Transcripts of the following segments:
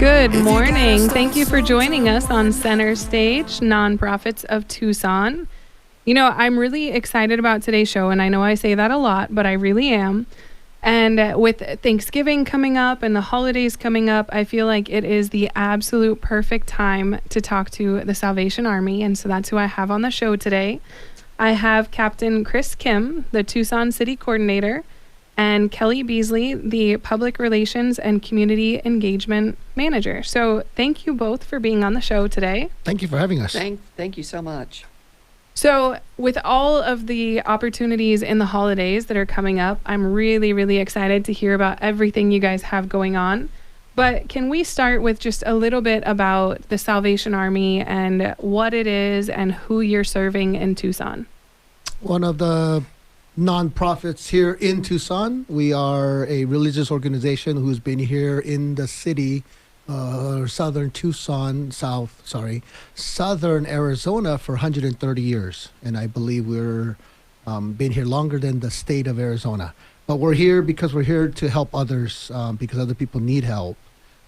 Good morning. Thank you for joining us on Center Stage, Nonprofits of Tucson. You know, I'm really excited about today's show, and I know I say that a lot, but I really am. And with Thanksgiving coming up and the holidays coming up, I feel like it is the absolute perfect time to talk to the Salvation Army. And so that's who I have on the show today. I have Captain Chris Kim, the Tucson City Coordinator, and Kelly Beasley, the Public Relations and Community Engagement Manager. So thank you both for being on the show today. Thank you for having us. Thank you so much. So with all of the opportunities in the holidays that are coming up, I'm really, really excited to hear about everything you guys have going on. But can we start with just a little bit about the Salvation Army and what it is and who you're serving in Tucson? One of the nonprofits here in Tucson. We are a religious organization who's been here in the city, southern Arizona for 130 years. And I believe we're been here longer than the state of Arizona. But we're here because we're here to help others, because other people need help.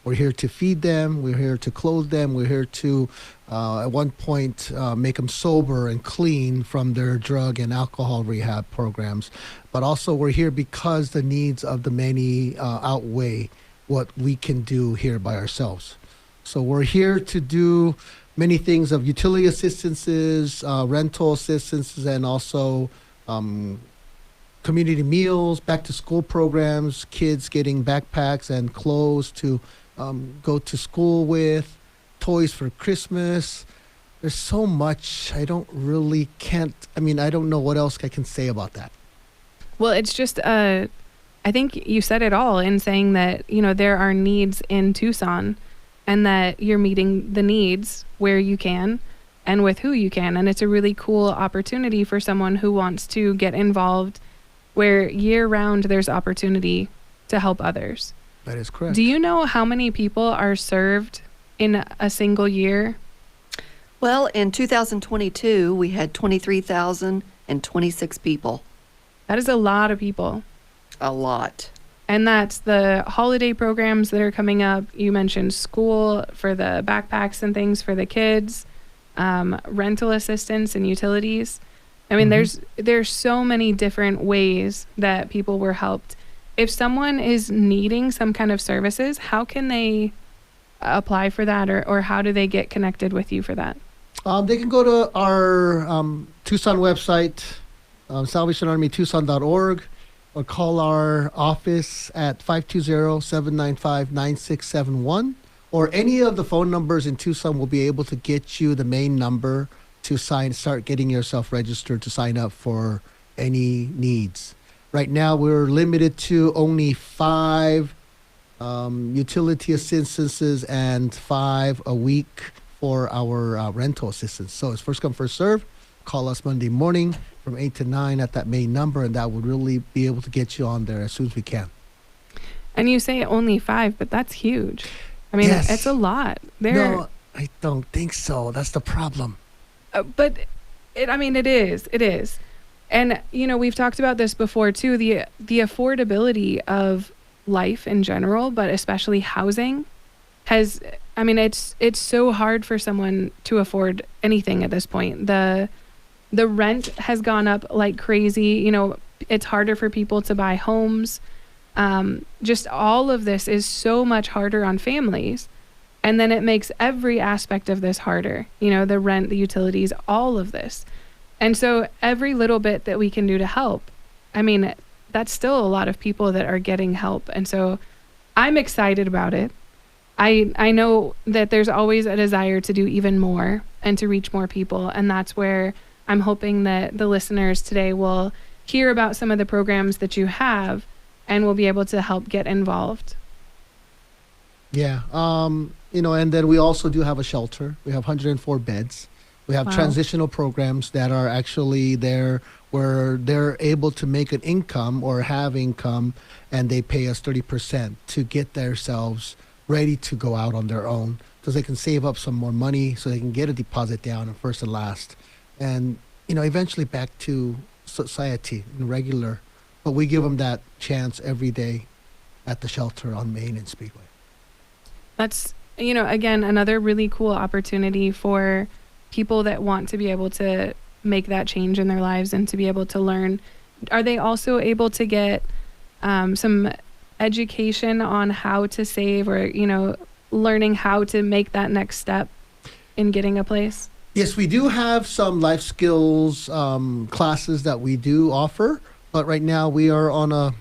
We're here to feed them. We're here to clothe them. We're here to, at one point, make them sober and clean from their drug and alcohol rehab programs. But also we're here because the needs of the many outweigh what we can do here by ourselves. So we're here to do many things of utility assistances, rental assistances, and also community meals, back to school programs, kids getting backpacks and clothes to go to school with, toys for Christmas. There's so much. I don't know what else I can say about that. Well, it's just, I think you said it all in saying that, you know, there are needs in Tucson and that you're meeting the needs where you can and with who you can. And it's a really cool opportunity for someone who wants to get involved where year round there's opportunity to help others. That is correct. Do you know how many people are served in a single year? Well, in 2022, we had 23,026 people. That is a lot of people. A lot. And that's the holiday programs that are coming up. You mentioned school for the backpacks and things for the kids, rental assistance and utilities. I mean, there's so many different ways that people were helped. If someone is needing some kind of services, how can they apply for that, or how do they get connected with you for that? They can go to our Tucson website, salvationarmytucson.org, or call our office at 520-795-9671, or any of the phone numbers in Tucson will be able to get you the main number to start getting yourself registered to sign up for any needs. Right now, we're limited to only 5 utility assistances and 5 a week for our rental assistance. So it's first come, first serve. Call us Monday morning from 8 to 9 at that main number, and that would really be able to get you on there as soon as we can. And you say only 5, but that's huge. I mean, Yes. It's a lot. No, I don't think so. That's the problem. But it is. It is. And, you know, we've talked about this before, too, the affordability of life in general, but especially housing it's so hard for someone to afford anything at this point. The rent has gone up like crazy. You know, it's harder for people to buy homes. Just all of this is so much harder on families. And then it makes every aspect of this harder. You know, the rent, the utilities, all of this. And so every little bit that we can do to help, that's still a lot of people that are getting help. And so I'm excited about it. I know that there's always a desire to do even more and to reach more people. And that's where I'm hoping that the listeners today will hear about some of the programs that you have and will be able to help get involved. Yeah. And then we also do have a shelter. We have 104 beds. We have transitional programs that are actually there where they're able to make an income or have income, and they pay us 30% to get themselves ready to go out on their own, because they can save up some more money so they can get a deposit down and first and last. And, eventually back to society and regular. But we give them that chance every day at the shelter on Main and Speedway. That's again, another really cool opportunity for people that want to be able to make that change in their lives and to be able to learn. Are they also able to get some education on how to save, or, learning how to make that next step in getting a place? Yes, we do have some life skills classes that we do offer, but right now we are on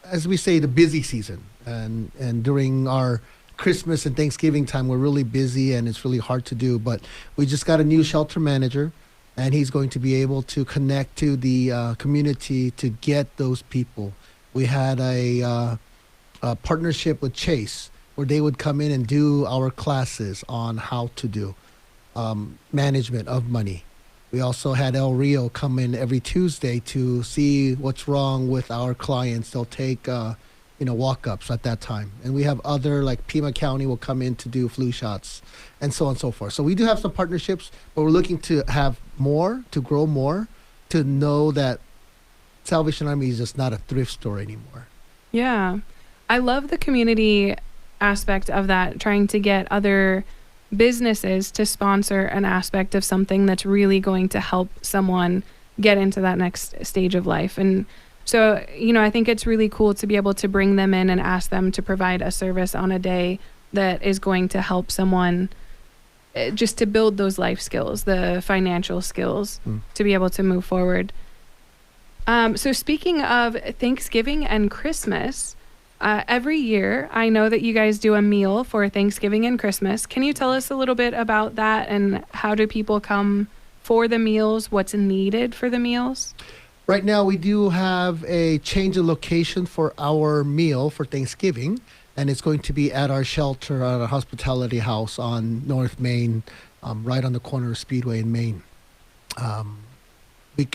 as we say, the busy season. And during our Christmas and Thanksgiving time, we're really busy and it's really hard to do. But we just got a new shelter manager, and he's going to be able to connect to the community to get those people. We had a partnership with Chase where they would come in and do our classes on how to do management of money. We also had El Rio come in every Tuesday to see what's wrong with our clients. They'll take walk-ups at that time. And we have other, like Pima County will come in to do flu shots and so on and so forth. So we do have some partnerships, but we're looking to have more, to grow more, to know that Salvation Army is just not a thrift store anymore. Yeah. I love the community aspect of that, trying to get other businesses to sponsor an aspect of something that's really going to help someone get into that next stage of life. And so, I think it's really cool to be able to bring them in and ask them to provide a service on a day that is going to help someone just to build those life skills, the financial skills, to be able to move forward. So speaking of Thanksgiving and Christmas, every year I know that you guys do a meal for Thanksgiving and Christmas. Can you tell us a little bit about that, and how do people come for the meals? What's needed for the meals? Right now, we do have a change of location for our meal for Thanksgiving, and it's going to be at our shelter at our hospitality house on North Main, right on the corner of Speedway and Main.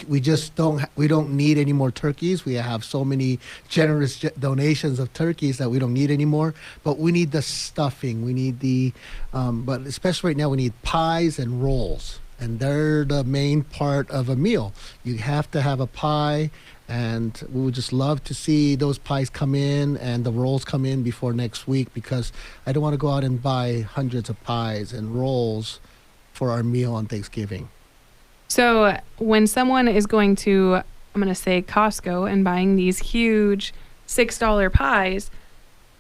We just don't need any more turkeys. We have so many generous donations of turkeys that we don't need anymore. But we need the stuffing. We need but especially right now, we need pies and rolls. And they're the main part of a meal. You have to have a pie, and we would just love to see those pies come in and the rolls come in before next week, because I don't want to go out and buy hundreds of pies and rolls for our meal on Thanksgiving. So when someone is going to, I'm going to say Costco, and buying these huge $6 pies,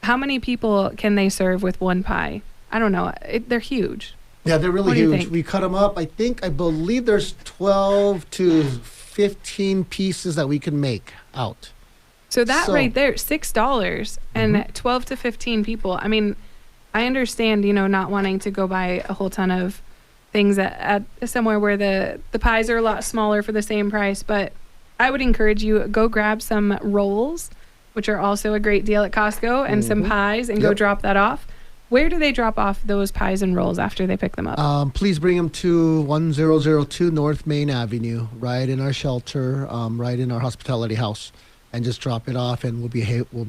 how many people can they serve with one pie? I don't know. They're huge. Yeah, they're really huge. We cut them up. I believe there's 12 to 15 pieces that we can make out. So right there, $6 and 12 to 15 people. I mean, I understand, not wanting to go buy a whole ton of things at somewhere where the pies are a lot smaller for the same price, but I would encourage you, go grab some rolls, which are also a great deal at Costco, and some pies, and go drop that off. Where do they drop off those pies and rolls after they pick them up? Please bring them to 1002 North Main Avenue, right in our shelter, right in our hospitality house, and just drop it off, and we'll be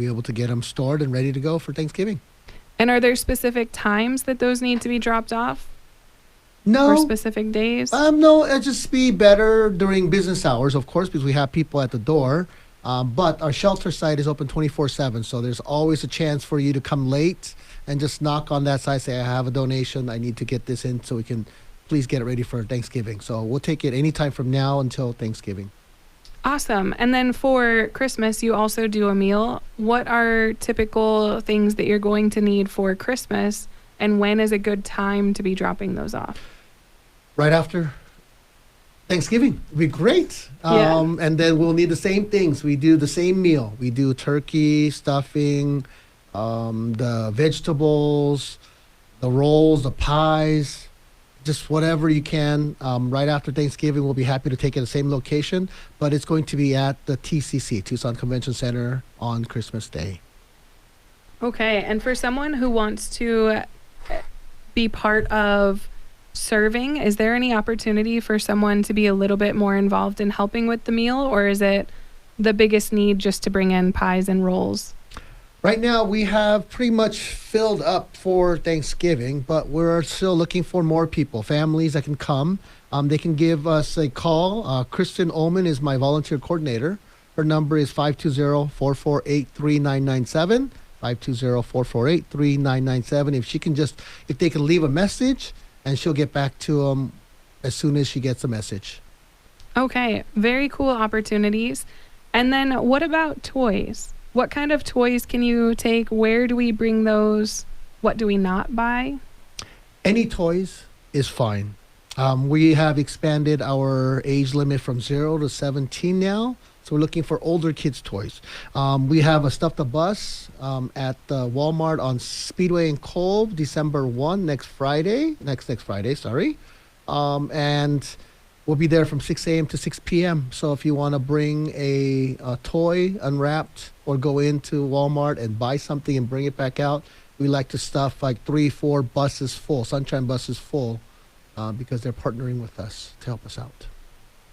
able to get them stored and ready to go for Thanksgiving. And are there specific times that those need to be dropped off? No. Or specific days? No, it'll just be better during business hours, of course, because we have people at the door. But our shelter site is open 24/7, so there's always a chance for you to come late and just knock on that side, say, I have a donation, I need to get this in so we can please get it ready for Thanksgiving. So we'll take it anytime from now until Thanksgiving. Awesome. And then for Christmas, you also do a meal. What are typical things that you're going to need for Christmas, and when is a good time to be dropping those off? Right after Thanksgiving. It'd be great. Yeah. And then we'll need the same things. We do the same meal. We do turkey, stuffing, the vegetables, the rolls, the pies, just whatever you can. Right after Thanksgiving, we'll be happy to take it at the same location, but it's going to be at the TCC, Tucson Convention Center, on Christmas Day. Okay. And for someone who wants to be part of serving, is there any opportunity for someone to be a little bit more involved in helping with the meal, or is it the biggest need just to bring in pies and rolls? Right now, we have pretty much filled up for Thanksgiving, but we're still looking for more people, families that can come. They can give us a call. Kristen Ullman is my volunteer coordinator. Her number is 520-448-3997. 520-448-3997. If they can leave a message, and she'll get back to them as soon as she gets a message. Okay, very cool opportunities. And then what about toys? What kind of toys can you take? Where do we bring those? What do we not buy? Any toys is fine. We have expanded our age limit from 0 to 17 now. So we're looking for older kids' toys. We have a Stuff the Bus at Walmart on Speedway and Kolb, December 1, next Friday, sorry. And we'll be there from 6 a.m. to 6 p.m. So if you want to bring a toy unwrapped or go into Walmart and buy something and bring it back out, we like to stuff like 3-4 buses full, Sunshine buses full, because they're partnering with us to help us out.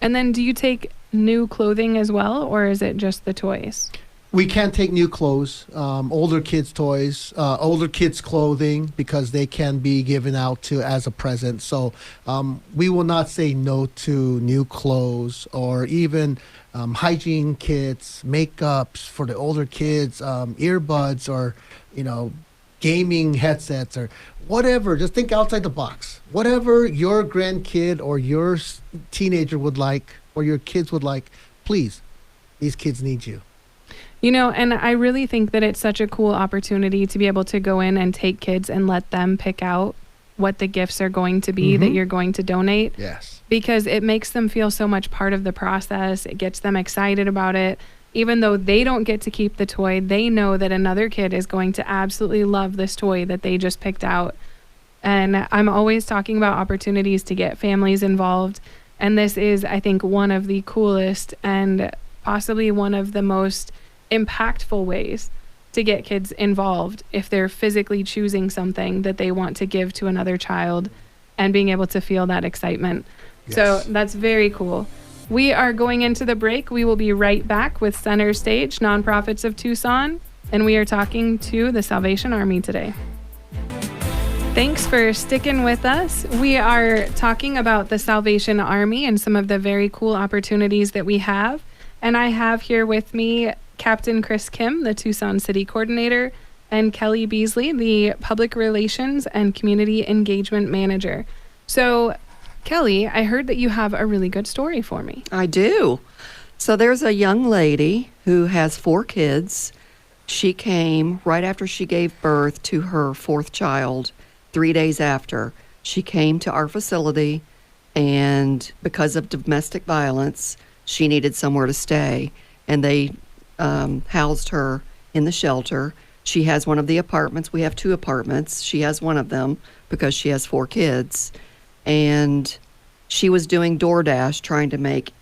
And then do you take new clothing as well, or is it just the toys? We can take new clothes, older kids' toys, older kids' clothing, because they can be given out to as a present. So we will not say no to new clothes or even hygiene kits, makeups for the older kids, earbuds, or gaming headsets or whatever. Just think outside the box. Whatever your grandkid or your teenager would like or your kids would like, please, these kids need you. And I really think that it's such a cool opportunity to be able to go in and take kids and let them pick out what the gifts are going to be that you're going to donate. Yes. Because it makes them feel so much part of the process. It gets them excited about it. Even though they don't get to keep the toy, they know that another kid is going to absolutely love this toy that they just picked out. And I'm always talking about opportunities to get families involved. And this is, I think, one of the coolest and possibly one of the most impactful ways to get kids involved if they're physically choosing something that they want to give to another child and being able to feel that excitement. Yes. So that's very cool. We are going into the break. We will be right back with Center Stage, Nonprofits of Tucson, and we are talking to the Salvation Army today. Thanks for sticking with us. We are talking about the Salvation Army and some of the very cool opportunities that we have. And I have here with me Captain Chris Kim, the Tucson City Coordinator, and Kelly Beasley, the Public Relations and Community Engagement Manager. So, Kelly, I heard that you have a really good story for me. I do. So there's a young lady who has 4 kids. She came right after she gave birth to her 4th child, 3 days after. She came to our facility, and because of domestic violence, she needed somewhere to stay. And they housed her in the shelter. She has one of the apartments. We have 2 apartments. She has one of them because she has 4 kids. And she was doing DoorDash, trying to make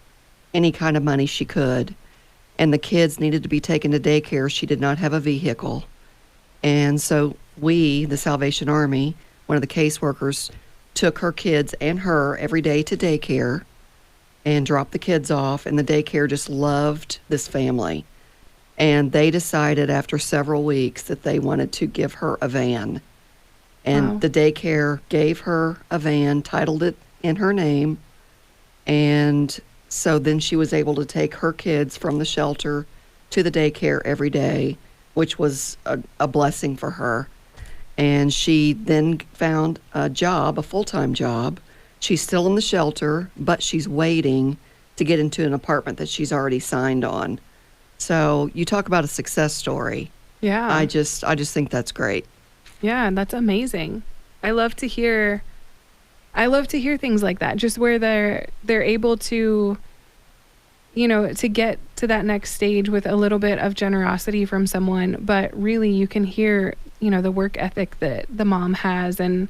any kind of money she could. And the kids needed to be taken to daycare. She did not have a vehicle. And so we, the Salvation Army, one of the caseworkers, took her kids and her every day to daycare and dropped the kids off. And the daycare just loved this family. And they decided after several weeks that they wanted to give her a van. And Wow. the daycare gave her a van, titled it in her name. And so then she was able to take her kids from the shelter to the daycare every day, which was a blessing for her. And she then found a job, a full-time job. She's still in the shelter, but she's waiting to get into an apartment that she's already signed on. So you talk about a success story. Yeah. I just think that's great. Yeah, that's amazing. I love to hear things like that, just where they're able to, to get to that next stage with a little bit of generosity from someone, but really you can hear, the work ethic that the mom has, and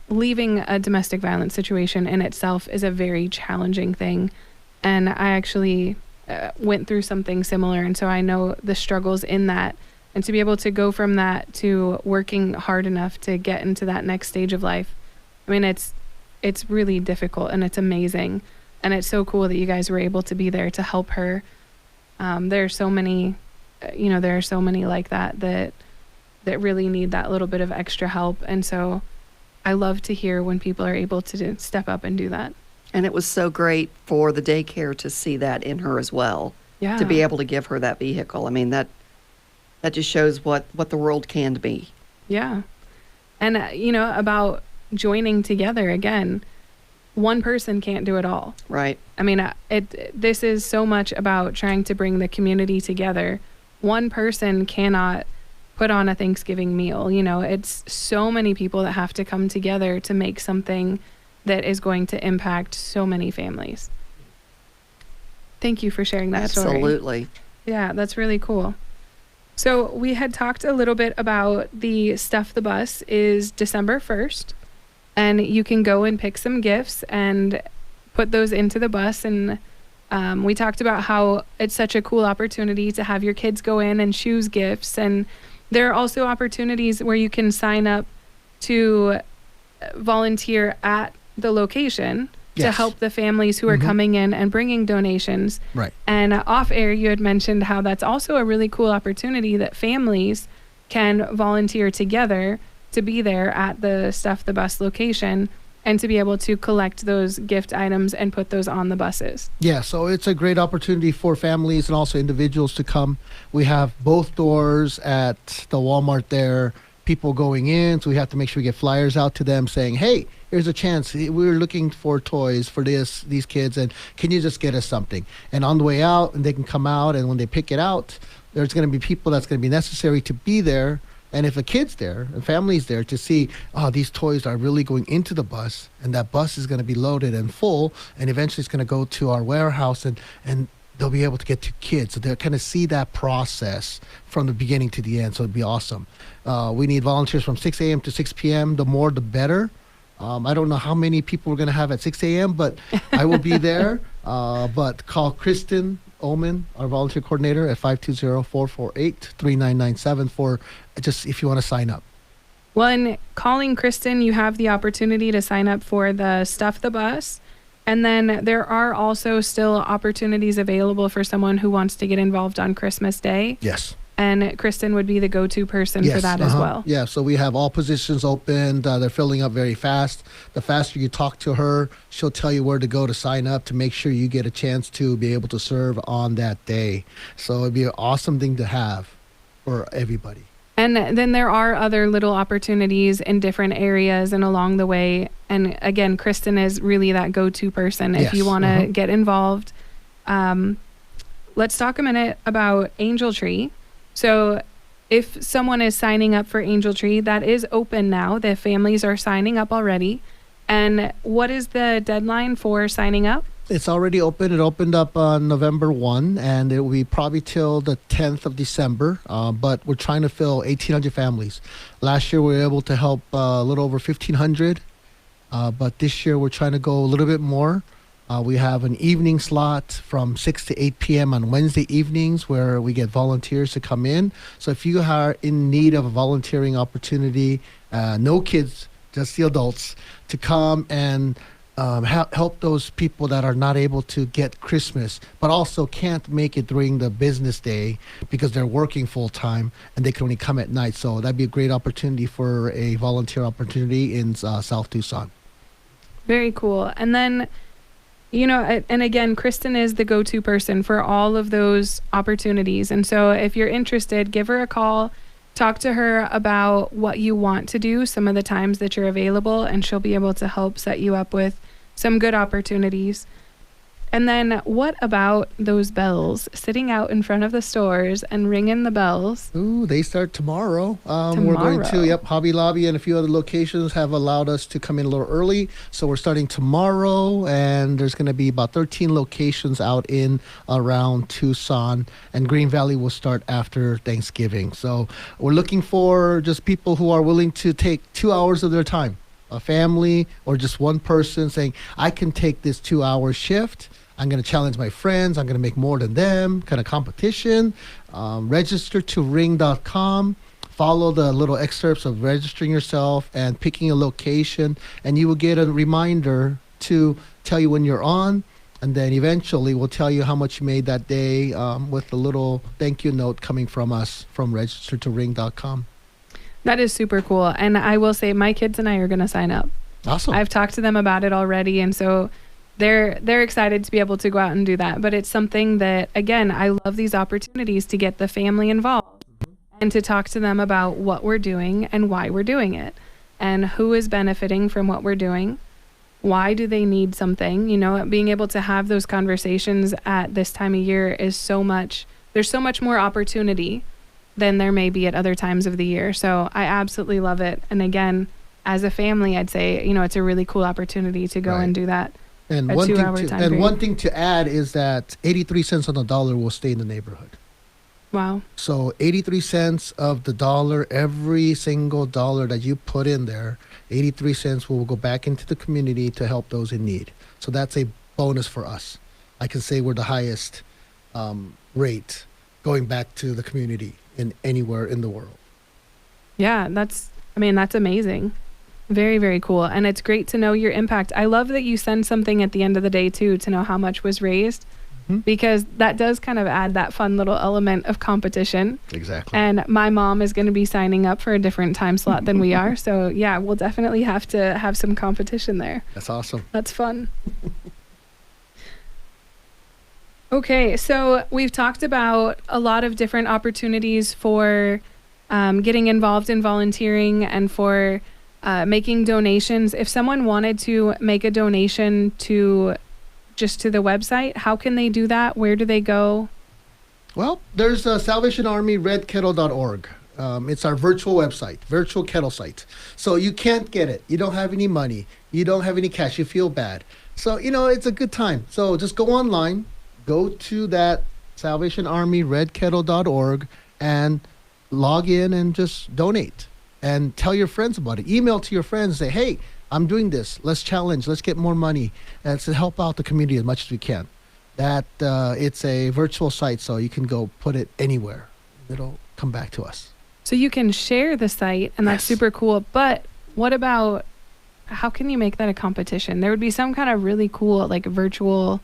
leaving a domestic violence situation in itself is a very challenging thing. And I actually went through something similar, and so I know the struggles in that. And to be able to go from that to working hard enough to get into that next stage of life, I mean, it's really difficult, and it's amazing. And it's so cool that you guys were able to be there to help her. There are so many, like that really need that little bit of extra help. And so I love to hear when people are able to step up and do that. And it was so great for the daycare to see that in her as well. Yeah. To be able to give her that vehicle. I mean, that just shows what the world can be. Yeah. And, about joining together again, one person can't do it all. Right. I mean, this is so much about trying to bring the community together. One person cannot put on a Thanksgiving meal. It's so many people that have to come together to make something that is going to impact so many families. Thank you for sharing that story. Absolutely. Yeah, that's really cool. So we had talked a little bit about the Stuff the Bus is December 1st, and you can go and pick some gifts and put those into the bus. And we talked about how it's such a cool opportunity to have your kids go in and choose gifts. And there are also opportunities where you can sign up to volunteer at the location to Yes. help the families who are coming in and bringing donations. Right. And off air, you had mentioned how that's also a really cool opportunity that families can volunteer together to be there at the Stuff the Bus location and to be able to collect those gift items and put those on the buses. Yeah, so it's a great opportunity for families and also individuals to come. We have both doors at the Walmart there, people going in, so we have to make sure we get flyers out to them saying, hey, here's a chance. We're looking for toys for these kids, and can you just get us something? And on the way out, and they can come out, and when they pick it out, there's going to be people that's going to be necessary to be there. And if a kid's there, a family's there to see, these toys are really going into the bus, and that bus is going to be loaded and full, and eventually it's going to go to our warehouse, and they'll be able to get to kids. So they'll kind of see that process from the beginning to the end. So it'd be awesome. We need volunteers from 6 a.m. to 6 p.m. The more, the better. I don't know how many people we're going to have at 6 a.m., but I will be there. But call Kristen Oman, our volunteer coordinator, at 520-448-3997 for just if you want to sign up. Well, in calling Kristen, you have the opportunity to sign up for the Stuff the Bus. And then there are also still opportunities available for someone who wants to get involved on Christmas Day. Yes. And Kristen would be the go-to person for that as well. Yeah, so we have all positions open. They're filling up very fast. The faster you talk to her, she'll tell you where to go to sign up to make sure you get a chance to be able to serve on that day. So it'd be an awesome thing to have for everybody. And then there are other little opportunities in different areas and along the way. And again, Kristen is really that go-to person if you want to get involved. Let's talk a minute about Angel Tree. So if someone is signing up for Angel Tree, that is open now. The families are signing up already. And what is the deadline for signing up? It's already open. It opened up on November 1, and it will be probably till the 10th of December. But we're trying to fill 1,800 families. Last year, we were able to help a little over 1,500. But this year, we're trying to go a little bit more. We have an evening slot from 6 to 8 p.m. on Wednesday evenings where we get volunteers to come in. So if you are in need of a volunteering opportunity, no kids, just the adults, to come and help those people that are not able to get Christmas, but also can't make it during the business day because they're working full time and they can only come at night. So that'd be a great opportunity for a volunteer opportunity in South Tucson. Very cool. And then, and again, Kristen is the go-to person for all of those opportunities. And so if you're interested, give her a call, talk to her about what you want to do, some of the times that you're available, and she'll be able to help set you up with some good opportunities. And then what about those bells sitting out in front of the stores and ringing the bells? Ooh, they start tomorrow. We're going to, Hobby Lobby and a few other locations have allowed us to come in a little early. So we're starting tomorrow, and there's going to be about 13 locations out in around Tucson, and Green Valley will start after Thanksgiving. So we're looking for just people who are willing to take 2 hours of their time. A family or just one person saying, I can take this 2-hour shift. I'm going to challenge my friends. I'm going to make more than them, kind of competition. Register to ring.com. Follow the little excerpts of registering yourself and picking a location, and you will get a reminder to tell you when you're on. And then eventually we'll tell you how much you made that day with a little thank you note coming from us from registertoring.com. That is super cool. And I will say my kids and I are going to sign up. Awesome. I've talked to them about it already. And so they're excited to be able to go out and do that. But it's something that, again, I love these opportunities to get the family involved. and to talk to them about what we're doing and why we're doing it and who is benefiting from what we're doing. Why do they need something? You know, being able to have those conversations at this time of year is there's so much more opportunity than there may be at other times of the year. So I absolutely love it. And again, as a family, I'd say, you know, it's a really cool opportunity to go and do that. And a one 2-hour thing time period. one thing to add is that 83 cents on the dollar will stay in the neighborhood. Wow. So 83 cents of the dollar, every single dollar that you put in there, 83 cents will go back into the community to help those in need. So that's a bonus for us. I can say we're the highest rate going back to the community in anywhere in the world. Yeah, that's amazing. Very, very cool. And it's great to know your impact. I love that you send something at the end of the day too, to know how much was raised, because that does kind of add that fun little element of competition. Exactly. And my mom is going to be signing up for a different time slot than we are. So yeah, we'll definitely have to have some competition there. That's awesome. That's fun. Okay, so we've talked about a lot of different opportunities for getting involved in volunteering and for making donations. If someone wanted to make a donation to the website, how can they do that? Where do they go? Well, there's Salvation Army redkettle.org. It's our virtual website, virtual kettle site. So you can't get it. You don't have any money. You don't have any cash. You feel bad. So, you know, it's a good time. So just go online, go to that Salvation Army redkettle.org and log in and just donate and tell your friends about it. Email to your friends, say, hey, I'm doing this. Let's challenge. Let's get more money. And to help out the community as much as we can. That it's a virtual site, so you can go put it anywhere. It'll come back to us. So you can share the site, and that's super cool. But what about, how can you make that a competition? There would be some kind of really cool, like, virtual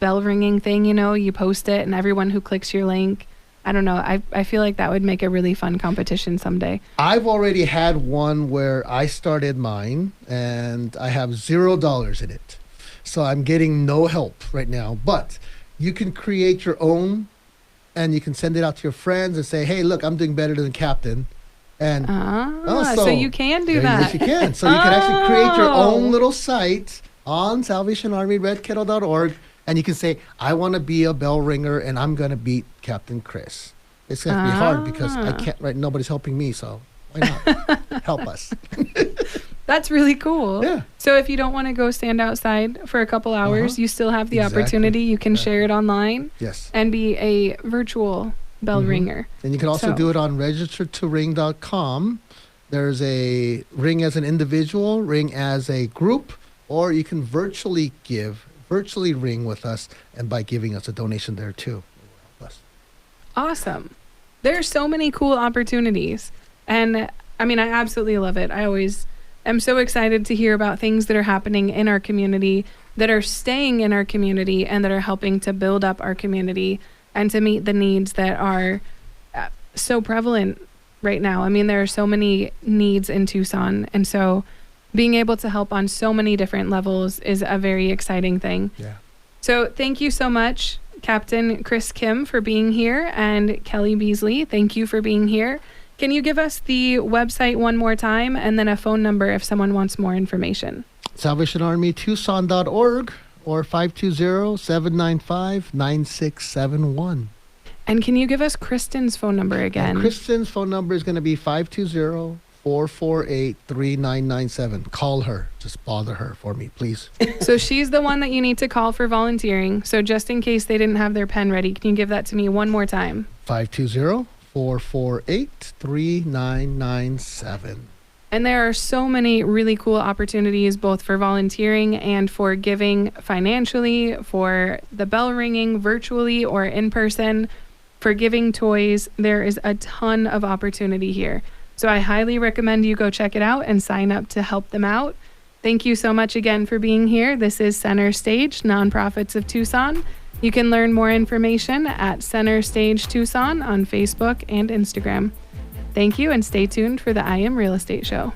bell ringing thing, you know, you post it and everyone who clicks your link, I don't know. I feel like that would make a really fun competition someday. I've already had one where I started mine and I have $0 in it. So I'm getting no help right now. But you can create your own and you can send it out to your friends and say, hey, look, I'm doing better than Captain. And so you can do that. Yes, you can. So you can actually create your own little site on salvationarmyredkettle.org. And you can say, I want to be a bell ringer and I'm going to beat Captain Chris. It's going to be hard because I can't, right? Nobody's helping me. So why not help us? That's really cool. Yeah. So if you don't want to go stand outside for a couple hours, you still have the opportunity. You can share it online. Yes. And be a virtual bell ringer. And you can also do it on registertoring.com. There's a ring as an individual, ring as a group, or you can virtually ring with us, and by giving us a donation there too. Awesome. There are so many cool opportunities. And I mean, I absolutely love it. I always am so excited to hear about things that are happening in our community, that are staying in our community, and that are helping to build up our community and to meet the needs that are so prevalent right now. I mean, there are so many needs in Tucson. And so being able to help on so many different levels is a very exciting thing. Yeah. So thank you so much, Captain Chris Kim, for being here, and Kelly Beasley, thank you for being here. Can you give us the website one more time and then a phone number if someone wants more information? SalvationArmyTucson.org or 520-795-9671. And can you give us Kristen's phone number again? And Kristen's phone number is going to be 520-448-3997. Call her. Just bother her for me, please. So she's the one that you need to call for volunteering. So just in case they didn't have their pen ready, can you give that to me one more time? 520-448-3997. And there are so many really cool opportunities, both for volunteering and for giving financially, for the bell ringing virtually or in person, for giving toys. There is a ton of opportunity here. So I highly recommend you go check it out and sign up to help them out. Thank you so much again for being here. This is Center Stage, Nonprofits of Tucson. You can learn more information at Center Stage Tucson on Facebook and Instagram. Thank you, and stay tuned for the I Am Real Estate Show.